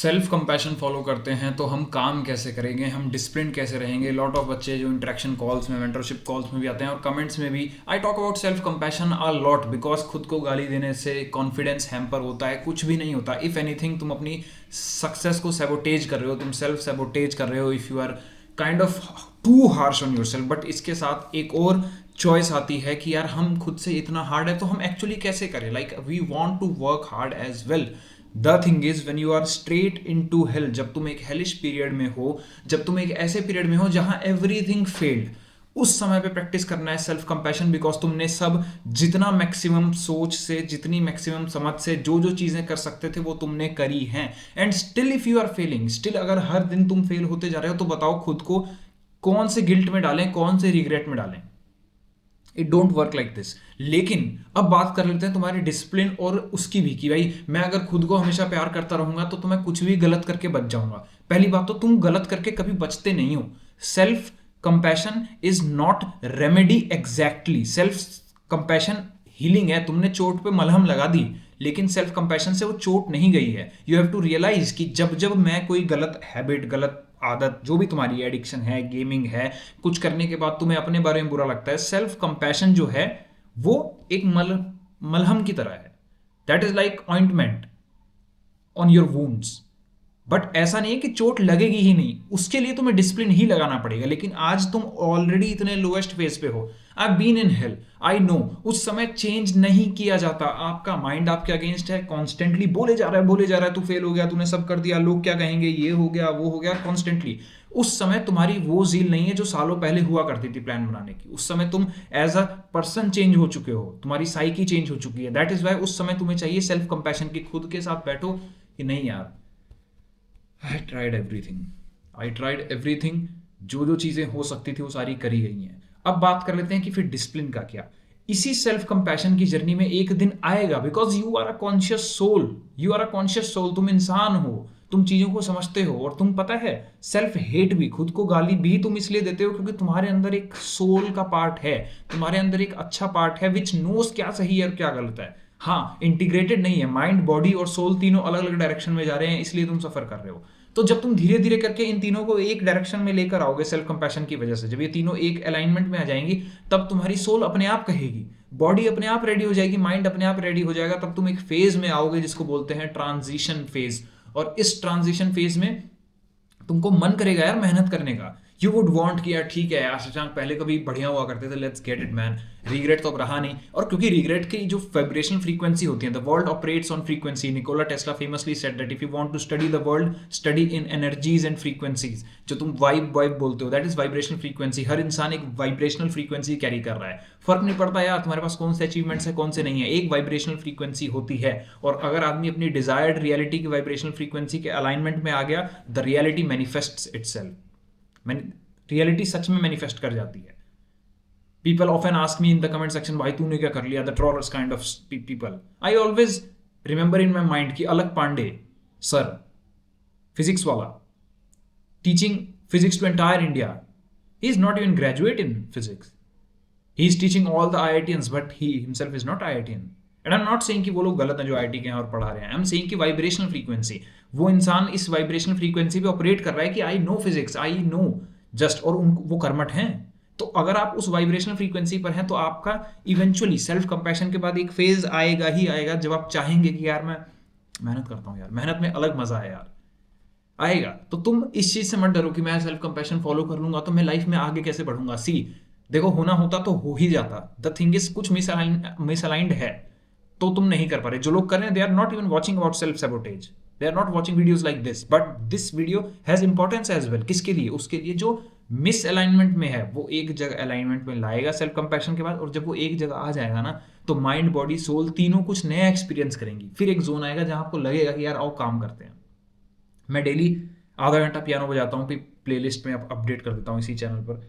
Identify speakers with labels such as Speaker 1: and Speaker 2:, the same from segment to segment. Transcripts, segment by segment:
Speaker 1: Self compassion follow करते हैं तो हम काम कैसे करेंगे, हम डिसिप्लिन कैसे रहेंगे। लॉट ऑफ बच्चे जो इंटरेक्शन कॉल्स में, मेंटरशिप कॉल्स में भी आते हैं और कमेंट्स में भी I talk about self compassion a lot because खुद को गाली देने से कॉन्फिडेंस हैम्पर होता है, कुछ भी नहीं होता। इफ़ एनीथिंग तुम अपनी सक्सेस को सैबोटेज कर रहे हो, तुम सेल्फ सैबोटेज कर रहे हो if you are kind of too harsh on yourself. But इसके साथ एक और चॉइस आती है कि यार हम खुद से इतना हार्ड है तो हम एक्चुअली कैसे करें। Like we want to work hard as well. The thing is when you are straight into hell, जब तुम एक हेलिश पीरियड में हो, जब तुम एक ऐसे पीरियड में हो जहां एवरीथिंग फेल्ड, उस समय पे प्रैक्टिस करना है सेल्फ कंपैशन। बिकॉज तुमने सब जितना मैक्सिमम सोच से, जितनी मैक्सिमम समझ से जो जो चीजें कर सकते थे वो तुमने करी हैं। And still if you are failing, still अगर हर दिन तुम फेल होते जा रहे हो तो बताओ खुद को कौन से गिल्ट में डालें, कौन से रिग्रेट में डालें। It don't work like this. लेकिन अब बात कर लेते हैं तुम्हारे डिसिप्लिन और उसकी भी, कि भाई मैं अगर खुद को हमेशा प्यार करता रहूंगा तो मैं कुछ भी गलत करके बच जाऊंगा। पहली बात तो तुम गलत करके कभी बचते नहीं हो। Self compassion is not remedy exactly. Self compassion healing है। तुमने चोट पे मलहम लगा दी, लेकिन सेल्फ कंपैशन से वो चोट नहीं गई है। यू हैव टू रियलाइज कि जब जब मैं कोई गलत हैबिट, गलत आदत, जो भी तुम्हारी एडिक्शन है, गेमिंग है, कुछ करने के बाद तुम्हें अपने बारे में बुरा लगता है, सेल्फ कंपैशन जो है वो एक मलहम की तरह है। That is like ointment on your wounds. But ऐसा नहीं है कि चोट लगेगी ही नहीं, उसके लिए तुम्हें डिसिप्लिन ही लगाना पड़ेगा। लेकिन आज तुम ऑलरेडी इतने लोएस्ट फेज पे हो। I been in hell, I know. उस समय चेंज नहीं किया जाता। आपका माइंड आपके अगेंस्ट है, कॉन्स्टेंटली बोले जा रहा है, बोले जा रहा है, तू फेल हो गया, तूने सब कर दिया, लोग क्या कहेंगे, ये हो गया, वो हो गया, कॉन्स्टेंटली। उस समय तुम्हारी वो जील नहीं है जो सालों पहले हुआ करती थी प्लान बनाने की। उस समय तुम एज अ पर्सन चेंज हो चुके हो, तुम्हारी साइकी चेंज हो चुकी है। दैट इज वाई उस समय तुम्हें चाहिए सेल्फ कंपैशन की। खुद के साथ बैठो कि नहीं यार, I tried everything, I tried everything. जो जो चीज़ें हो सकती थी वो सारी करी गई हैं। अब बात कर लेते हैं कि फिर डिसिप्लिन का क्या। इसी सेल्फ कंपैशन की जर्नी में एक दिन आएगा, because you are a conscious soul, you are a conscious soul. तुम इंसान हो, तुम चीज़ों को समझते हो। और तुम पता है, सेल्फ हेट भी, खुद को गाली भी तुम इसलिए देते हो क्योंकि तुम्हारे अंदर एक सोल का पार्ट है, तुम्हारे अंदर एक अच्छा पार्ट है विच नोस क्या सही है और क्या गलत है। हाँ, इंटीग्रेटेड नहीं है। माइंड, बॉडी और सोल तीनों अलग अलग डायरेक्शन में जा रहे हैं, इसलिए तुम सफर कर रहे हो। तो जब तुम धीरे धीरे करके इन तीनों को एक डायरेक्शन में लेकर आओगे सेल्फ कंपैशन की वजह से, जब ये तीनों एक अलाइनमेंट में आ जाएंगी, तब तुम्हारी सोल अपने आप कहेगी, बॉडी अपने आप रेडी हो जाएगी, माइंड अपने आप रेडी हो जाएगा। तब तुम एक फेज में आओगे जिसको बोलते हैं ट्रांजिशन फेज। और इस ट्रांजिशन फेज में तुमको मन करेगा यार मेहनत करने का। यू वुड वांट कि यार ठीक है यार शशांक, पहले कभी बढ़िया हुआ करते थे, let's get it man. Regret तो अब रहा नहीं। और क्योंकि रिग्रेट की जो वाइब्रेशनल फ्रीक्वेंसी होती है, the world operates on frequency. Nikola Tesla famously said that if you want to study the world, study in energies and frequencies. जो तुम वाइब वाइब बोलते हो, दैट इज वाइब्रेशनल फ्रीक्वेंसी। हर इंसान एक वाइब्रेशनल फ्रीक्वेंसी कैरी कर रहा है। फर्क नहीं पड़ता यार तुम्हारे पास कौन से अचीवमेंट्स है, कौन से नहीं है, एक वाइब्रेशनल फ्रीक्वेंसी होती है। और अगर आदमी अपनी डिजायर्ड रियलिटी की वाइब्रेशनल फ्रीक्वेंसी के अलाइनमेंट में आ गया, the reality manifests itself. Reality सच में मैनिफेस्ट कर जाती है। People often ask me in the comment section, भाई तूने क्या कर लिया, the trollers kind of people. I always remember in my mind कि अलक पांडे सर, फिजिक्स वाला, teaching physics to entire India, he is not even graduate in physics. He is teaching all the IITians, but he himself is not IITian। And I am not saying कि वो लोग गलत हैं जो IIT के हैं और पढ़ा रहे हैं। आई एम सेइंग कि वाइब्रेशनल फ्रीक्वेंसी, वो इंसान इस वाइब्रेशनल फ्रीक्वेंसी पे ऑपरेट कर रहा है कि I know physics, I know just, और उनको वो कर्मठ हैं। तो अगर आप उस वाइब्रेशनल फ्रीक्वेंसी पर हैं तो आपका इवेंचुअली सेल्फ कंपैशन के बाद एक फेज आएगा ही आएगा जब आप चाहेंगे कि यार मैं मेहनत करता हूँ यार, मेहनत में अलग मजा है यार, आएगा। तो तुम इस चीज से मत डरो कि मैं सेल्फ कंपैशन फॉलो कर लूंगा तो मैं लाइफ में आगे कैसे बढ़ूंगा। सी देखो, होना होता तो हो ही जाता। द थिंग इज कुछ मिसअलाइंड है तो तुम नहीं कर पा रहे। जो लोग कर रहे हैं, they are not even watching about self sabotage, they are not watching videos like this. But this video has importance as well. किसके लिए? उसके लिए जो मिस अलाइनमेंट में है वो एक जगह अलाइनमेंट में लाएगा सेल्फ कंपैशन के बाद। और जब वो एक जगह आ जाएगा ना, तो माइंड, बॉडी, सोल तीनों कुछ नया एक्सपीरियंस करेंगी। फिर एक जोन आएगा जहां आपको लगेगा कि यार आओ काम करते हैं। मैं डेली आधा घंटा पियानो बजाता हूँ, प्ले लिस्ट में अपडेट कर देता हूँ इसी चैनल पर।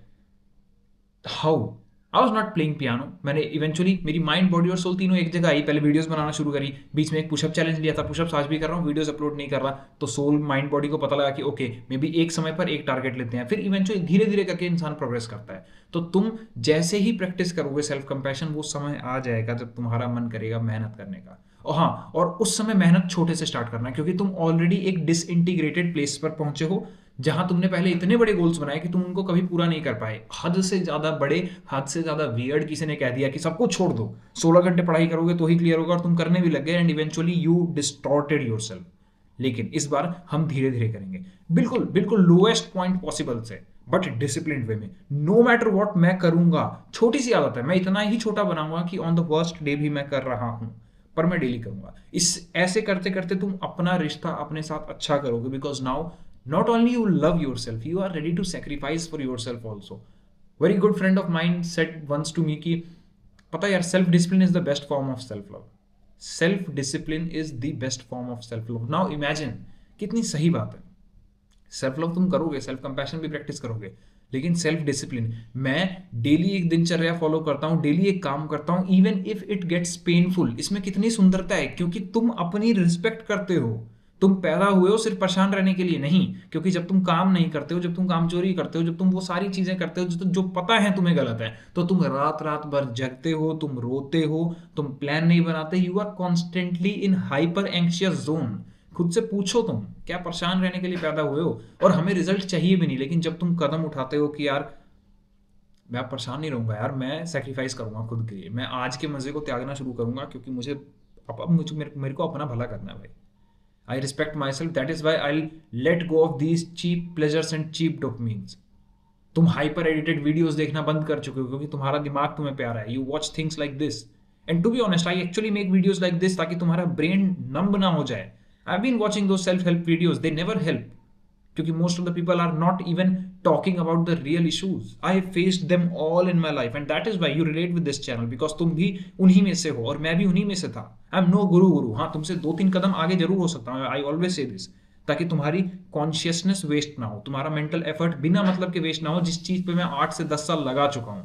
Speaker 1: How I was not playing piano. मैंने इवेंचुअली मेरी माइंड, बॉडी और सोल तीनों एक जगह आई। पहले वीडियोस बनाना शुरू करी, बीच में एक पुशअप चैलेंज लिया था, पुशअप्स आज भी कर रहा हूँ, वीडियोस अपलोड नहीं कर रहा। तो सोल, माइंड, बॉडी को पता लगा कि ओके मे बी एक समय पर एक टारगेट लेते हैं। फिर इवेंचुअली धीरे धीरे करके इंसान प्रोग्रेस करता है। तो तुम जैसे ही प्रैक्टिस करोगे सेल्फ कंपैशन, वो समय आ जाएगा जब तुम्हारा मन करेगा मेहनत करने का। और हाँ, और उस समय मेहनत छोटे से स्टार्ट करना है, क्योंकि तुम ऑलरेडी एक डिसइंटीग्रेटेड प्लेस पर पहुंचे हो जहां तुमने पहले इतने बड़े गोल्स बनाए कि तुम उनको कभी पूरा नहीं कर पाए। हद से ज्यादा बड़े, हद से ज्यादा वियर्ड किसी ने कह दिया कि सब कुछ छोड़ दो, 16 घंटे पढ़ाई करोगे तो ही क्लियर होगा, और तुम करने भी लग गए and eventually you distorted yourself. लेकिन इस बार हम धीरे धीरे करेंगे, बिल्कुल बिल्कुल लोएस्ट पॉइंट पॉसिबल से, बट डिसिप्लिन वे में। नो मैटर वॉट मैं करूंगा, छोटी सी आदत है, मैं इतना ही छोटा बनाऊंगा कि ऑन द वर्स्ट डे भी मैं कर रहा हूं, पर मैं डेली करूंगा। इस ऐसे करते करते तुम अपना रिश्ता अपने साथ अच्छा करोगे, because now not only you love yourself, you are ready to sacrifice for yourself also. Very good friend of mine said once to me कि पता यार, self discipline is the best form of self love. Self discipline is the best form of self love. Now imagine, कितनी सही बात है। Self love तुम करोगे, self compassion भी प्रैक्टिस करोगे, लेकिन सेल्फ डिसिप्लिन, मैं डेली एक दिनचर्या फॉलो करता हूं, डेली एक काम करता हूं, even if it gets painful. इसमें कितनी सुंदरता है, क्योंकि तुम अपनी रिस्पेक्ट करते हो। तुम पैदा हुए हो सिर्फ परेशान रहने के लिए नहीं, क्योंकि जब तुम काम नहीं करते हो, जब तुम काम चोरी करते हो, जब तुम वो सारी चीजें करते हो जो पता है तुम्हें गलत है, तो तुम रात रात भर जगते हो, तुम रोते हो, तुम प्लान नहीं बनाते, you are constantly in hyper anxious zone. खुद से पूछो, तुम क्या परेशान रहने के लिए पैदा हुए हो? और हमें रिजल्ट चाहिए भी नहीं, लेकिन जब तुम कदम उठाते हो कि यार मैं परेशान नहीं रहूंगा, यार मैं सेक्रीफाइस करूंगा खुद के लिए, मैं आज के मजे को त्यागना शुरू करूंगा, क्योंकि मुझे अब मुझे मेरे को अपना भला करना है भाई। I respect myself, that is why I let go of these cheap pleasures and cheap dopamines. तुम हाइपर एडिटेड वीडियोस देखना बंद कर चुके हो, क्योंकि तुम्हारा दिमाग तुम्हें प्यारा है। You watch things like this, and to be honest I actually make videos like this ताकि तुम्हारा ब्रेन नंब ना हो जाए। I been watching those self help videos, they never help, क्योंकि most of the people are not even talking about the real issues. I faced them all in my life, and that is why you relate with this channel, because तुम भी उन्हीं में से हो और मैं भी उन्हीं में से था। आई एम नो गुरु, हाँ तुमसे 2-3 कदम आगे जरूर हो सकता हूँ, आई ऑलवेज से दिस, ताकि तुम्हारी कॉन्शियसनेस वेस्ट ना हो, तुम्हारा मेंटल एफर्ट बिना मतलब के वेस्ट ना हो, जिस चीज पे मैं 8 से 10 साल लगा चुका हूं।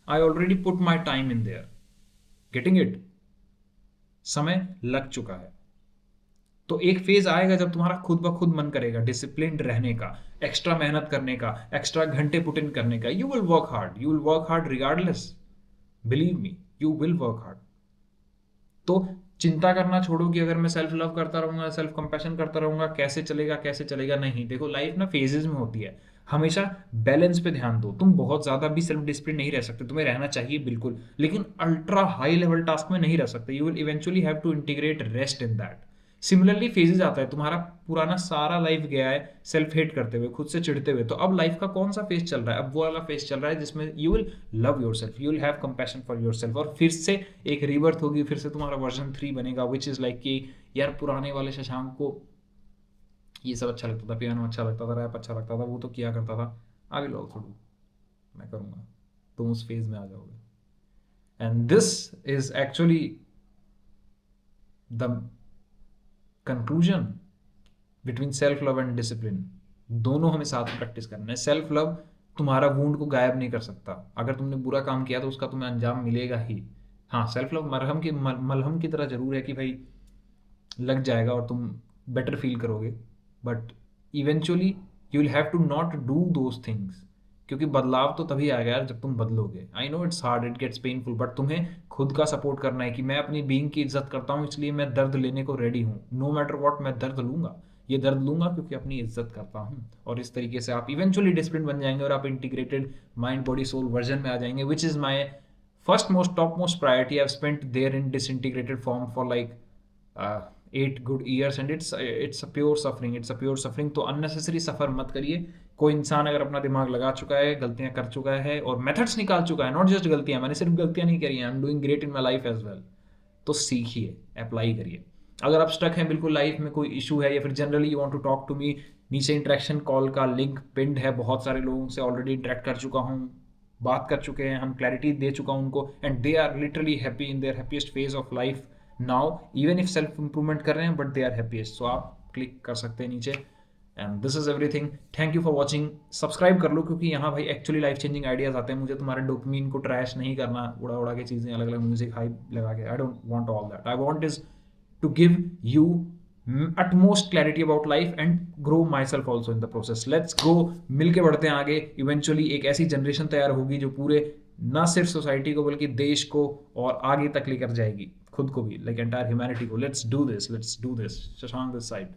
Speaker 1: I already put my time in their, getting it, समय लग चुका है। तो एक फेज आएगा जब तुम्हारा खुद ब खुद मन करेगा डिसिप्लिन्ड रहने का, एक्स्ट्रा मेहनत करने का, एक्स्ट्रा घंटे पुट इन करने का। You will work hard, you will work hard regardless, believe me, you will work hard. तो चिंता करना छोड़ो कि अगर मैं सेल्फ लव करता रहूंगा, सेल्फ कंपैशन करता रहूंगा, कैसे चलेगा कैसे चलेगा। नहीं, देखो लाइफ ना फेजेस में होती है, हमेशा बैलेंस पे ध्यान दो। तुम बहुत ज्यादा भी सेल्फ डिसिप्लिन नहीं रह सकते, तुम्हें रहना चाहिए बिल्कुल, लेकिन अल्ट्रा हाई लेवल टास्क में नहीं रह सकते। You will eventually have to integrate rest in that. Similarly phases आता है, तुम्हारा पुराना सारा लाइफ गया है सेल्फ हेट करते हुए, खुद से चिढ़ते हुए, तो अब लाइफ का कौन सा फेज चल रहा है? अब वो वाला फेज चल रहा है जिसमें you will love yourself, you will have compassion for your self, और फिर से एक रीबर्थ होगी, फिर से तुम्हारा वर्जन 3 बनेगा, विच इज लाइक कि यार पुराने वाले शशांक को ये सब अच्छा लगता था, पियानो अच्छा लगता था, रैप अच्छा लगता था, वो तो किया करता था। आई विल ऑल्सो डू, मैं करूँगा, तुम उस फेज में आ जाओगे। And this is actually the conclusion between self love and discipline. दोनों हमें साथ में प्रैक्टिस करना है। सेल्फ लव तुम्हारा वूंड को गायब नहीं कर सकता, अगर तुमने बुरा काम किया तो उसका तुम्हें अंजाम मिलेगा ही। हाँ, सेल्फ लव मलहम की तरह जरूर है कि भाई लग जाएगा और तुम बेटर फील करोगे, but eventually you will have to not do those things, क्योंकि बदलाव तो तभी आएगा यार जब तुम बदलोगे। I know it's hard, it gets painful, but तुम्हें खुद का सपोर्ट करना है कि मैं अपनी बीइंग की इज्जत करता हूँ, इसलिए मैं दर्द लेने को रेडी हूँ। नो मैटर व्हाट मैं दर्द लूंगा, ये दर्द लूंगा क्योंकि अपनी इज्जत करता हूँ। और इस तरीके से आप इवेंचुअली डिसिप्लिन बन जाएंगे और आप integrated mind body soul version में आ जाएंगे, which is my first most top most priority. I have spent there in disintegrated form for like 8 good years and it's a pure suffering, it's a pure suffering। तो unnecessary सफ़र मत करिए। कोई इंसान अगर अपना दिमाग लगा चुका है, गलतियां कर चुका है और मेथड्स निकाल चुका है, नॉट जस्ट गलतियां, मैंने सिर्फ गलतियां नहीं करी हैं, I am doing great in my life as well, तो सीखिए, अप्लाई करिए। अगर आप स्टक हैं बिल्कुल लाइफ में, कोई इशू है, या फिर generally you want to talk to me, नीचे इंटरेक्शन कॉल का लिंक पिंड है, बहुत सारे लोगों से ऑलरेडी इंटरेक्ट कर चुका हूँ, बात कर चुके हैं, हम क्लैरिटी दे चुका हूँ उनको, and they are literally happy in their happiest phase of life now, even if self improvement कर रहे हैं, but they are happiest. So आप क्लिक कर सकते हैं नीचे। And this is everything, thank you for watching. Subscribe कर लो, क्योंकि यहाँ भाई एक्चुअली लाइफ चेंजिंग आइडियाज आते हैं। मुझे तुम्हारे डोपामिन को ट्रैश नहीं करना, उड़ा उड़ा के चीज़ें, अलग अलग म्यूजिक हाई लगा के। I don't want all that. I want is to give you utmost clarity about life and grow myself also in the process. Let's go, मिलके बढ़ते हैं आगे। इवेंचुअली एक ऐसी जनरेशन तैयार होगी जो पूरे ना सिर्फ सोसाइटी को बल्कि देश को और आगे तक लेकर जाएगी। खुद को भी, लाइक एंटायर ह्यूमैनिटी को, let's do this Shashank this side.